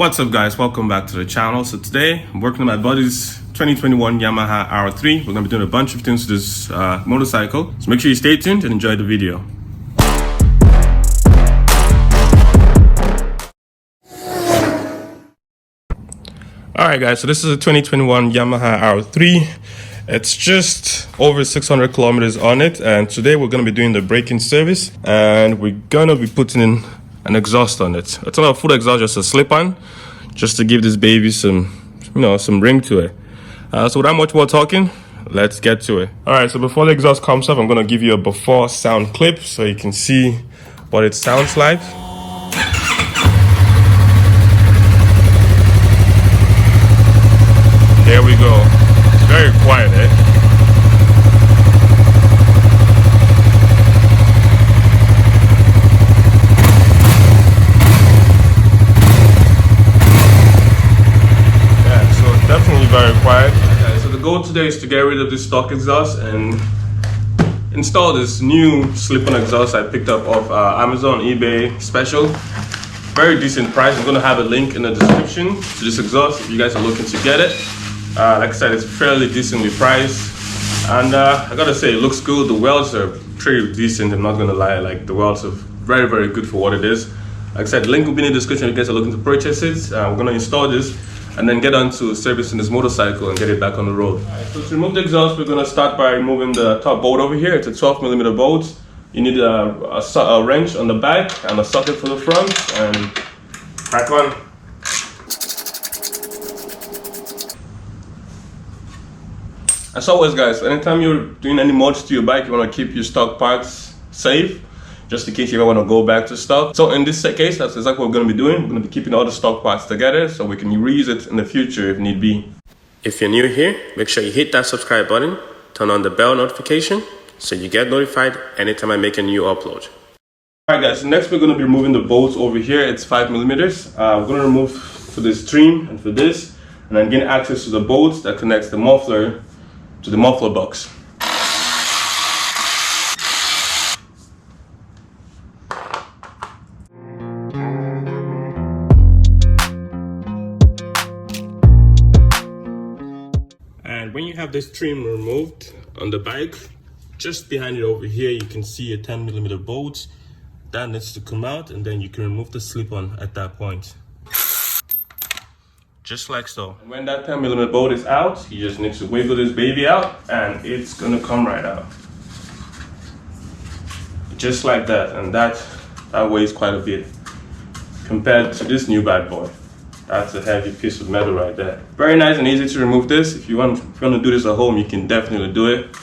What's up guys, welcome back to the channel. So today I'm working on my buddy's 2021 Yamaha R3. We're going to be doing a bunch of things to this motorcycle, so make sure you stay tuned and enjoy the video. Alright guys, so this is a 2021 Yamaha R3. It's just over 600 kilometers on it, and today we're going to be doing the braking service and we're going to be putting in an exhaust on it. It's not a full exhaust, just a slip-on, just to give this baby some, some ring to it. So without much more talking, let's get to it. All right, so before the exhaust comes off, I'm gonna give you a before sound clip so you can see what it sounds like. There we go. It's very quiet, eh? Definitely very quiet. Okay, so the goal today is to get rid of this stock exhaust and install this new slip-on exhaust I picked up off Amazon, eBay special. Very decent price. I'm going to have a link in the description to this exhaust if you guys are looking to get it. Like I said, it's fairly decently priced, and I gotta say, it looks good. The welds are pretty decent. I'm not gonna lie, like the welds are very, very good for what it is. Like I said, the link will be in the description if you guys are looking to purchase it. We're gonna install this and then get on to servicing this motorcycle and get it back on the road. Right, so to remove the exhaust, we're going to start by removing the top bolt over here. It's a 12mm bolt. You need a wrench on the back and a socket for the front, and crack on. As always guys, anytime you're doing any mods to your bike, you want to keep your stock parts safe, just in case you ever want to go back to stock. So in this case, that's exactly what we're going to be doing. We're going to be keeping all the stock parts together so we can reuse it in the future if need be. If you're new here, make sure you hit that subscribe button, turn on the bell notification so you get notified anytime I make a new upload. Alright guys, so next we're going to be removing the bolts over here. It's 5mm. We're going to remove for this trim and for this, and then gain access to the bolts that connects the muffler to the muffler box. And when you have this trim removed on the bike, just behind it over here, you can see a 10mm bolt that needs to come out, and then you can remove the slip-on at that point. Just like so. And when that 10mm bolt is out, you just need to wiggle this baby out and it's gonna come right out. Just like that, and that weighs quite a bit compared to this new bad boy. That's a heavy piece of metal right there. Very nice and easy to remove this. If you want to do this at home, you can definitely do it.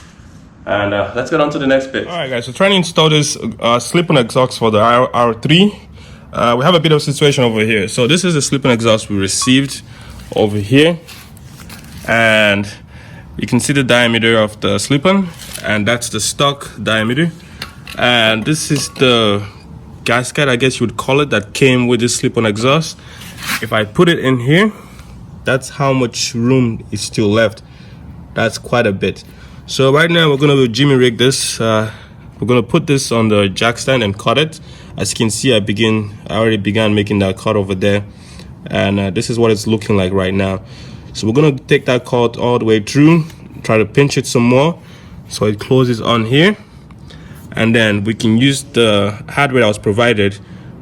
And let's get on to the next bit. Alright guys, so trying to install this slip-on exhaust for the R3. We have a bit of a situation over here. So this is the slip-on exhaust we received over here. And you can see the diameter of the slip-on, and that's the stock diameter. And this is the gasket, I guess you would call it, that came with this slip-on exhaust. If I put it in here, that's how much room is still left. That's quite a bit. So right now we're going to jimmy rig this. We're going to put this on the jack stand and cut it. As you can see, I already began making that cut over there, and this is what it's looking like right now. So we're going to take that cut all the way through, try to pinch it some more so it closes on here, and then we can use the hardware that was provided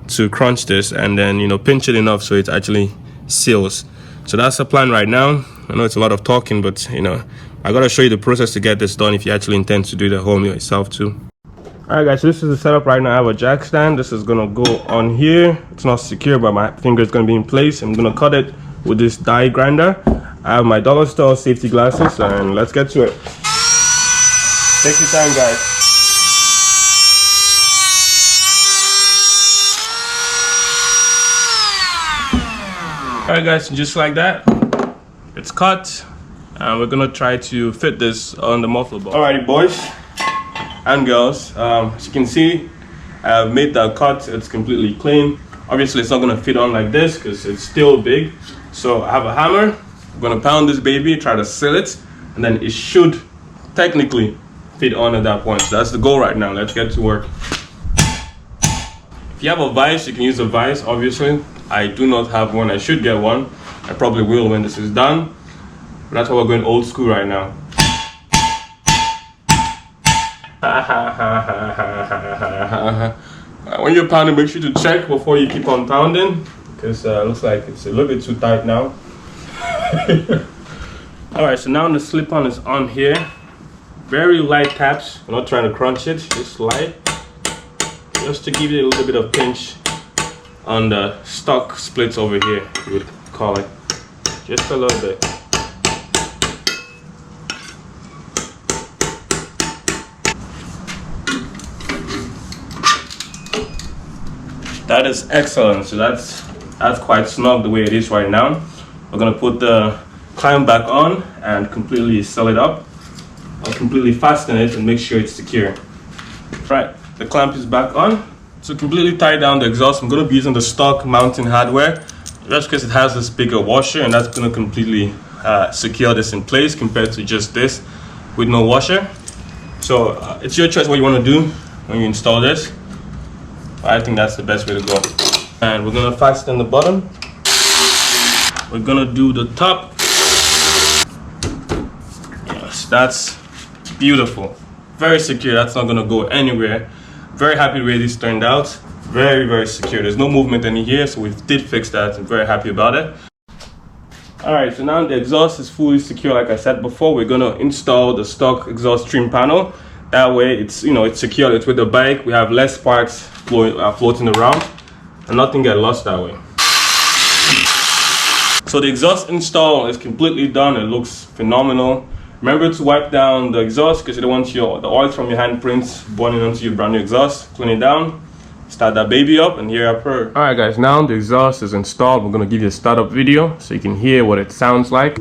to crunch this and then pinch it enough so it actually seals. So that's the plan right now. I know it's a lot of talking, but I gotta show you the process to get this done if you actually intend to do it at home yourself too. Alright guys, so this is the setup right now. I have a jack stand. This is gonna go on here. It's not secure, but my finger is gonna be in place. I'm gonna cut it with this die grinder. I have my dollar store safety glasses, and let's get to it. Take your time guys. Alright guys, just like that, it's cut, and we're gonna try to fit this on the muffler box. Alrighty boys and girls, as you can see, I've made that cut. It's completely clean. Obviously it's not gonna fit on like this because it's still big, so I have a hammer. I'm gonna pound this baby, try to seal it, and then it should technically fit on at that point. So that's the goal right now. Let's get to work. If you have a vise, you can use a vise, obviously. I do not have one. I should get one. I probably will when this is done. But that's why we're going old school right now. When you're pounding, make sure to check before you keep on pounding, because it looks like it's a little bit too tight now. Alright, so now the slip-on is on here. Very light taps. I'm not trying to crunch it, just light. Just to give it a little bit of pinch on the stock splits over here, you would call it. Just a little bit. That is excellent. So that's quite snug the way it is right now. We're gonna put the clamp back on and completely seal it up. I'll completely fasten it and make sure it's secure. Right, the clamp is back on. To completely tie down the exhaust, I'm gonna be using the stock mounting hardware, just because it has this bigger washer, and that's gonna completely secure this in place compared to just this with no washer. So it's your choice what you wanna do when you install this. I think that's the best way to go. And we're gonna fasten the bottom. We're gonna do the top. Yes, that's beautiful. Very secure, that's not gonna go anywhere. Very happy the way this turned out. Very, very secure. There's no movement in here, so we did fix that. I'm very happy about it. Alright, so now the exhaust is fully secure. Like I said before, we're gonna install the stock exhaust trim panel. That way it's, it's secure, it's with the bike. We have less sparks floating around and nothing get lost that way. So the exhaust install is completely done. It looks phenomenal. Remember to wipe down the exhaust because you don't want the oil from your handprints burning onto your brand new exhaust. Clean it down, start that baby up, and here I per. Alright guys, now the exhaust is installed. We're gonna give you a startup video so you can hear what it sounds like.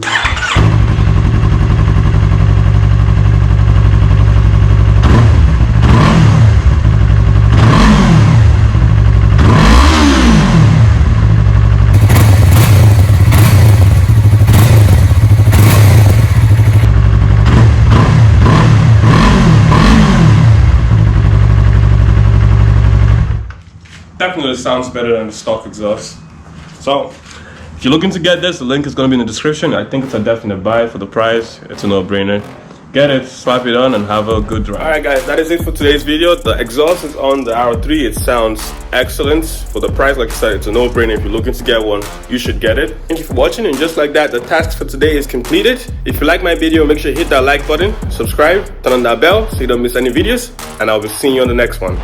Definitely sounds better than the stock exhaust. So if you're looking to get this, the link is going to be in the description. I think it's a definite buy for the price. It's a no-brainer. Get it, slap it on, and have a good ride. Alright guys, that is it for today's video. The exhaust is on the R3. It sounds excellent. For the price, like I said, it's a no-brainer. If you're looking to get one, you should get it. Thank you for watching, and just like that, the task for today is completed. If you like my video, make sure you hit that like button, subscribe, turn on that bell so you don't miss any videos, and I'll be seeing you on the next one.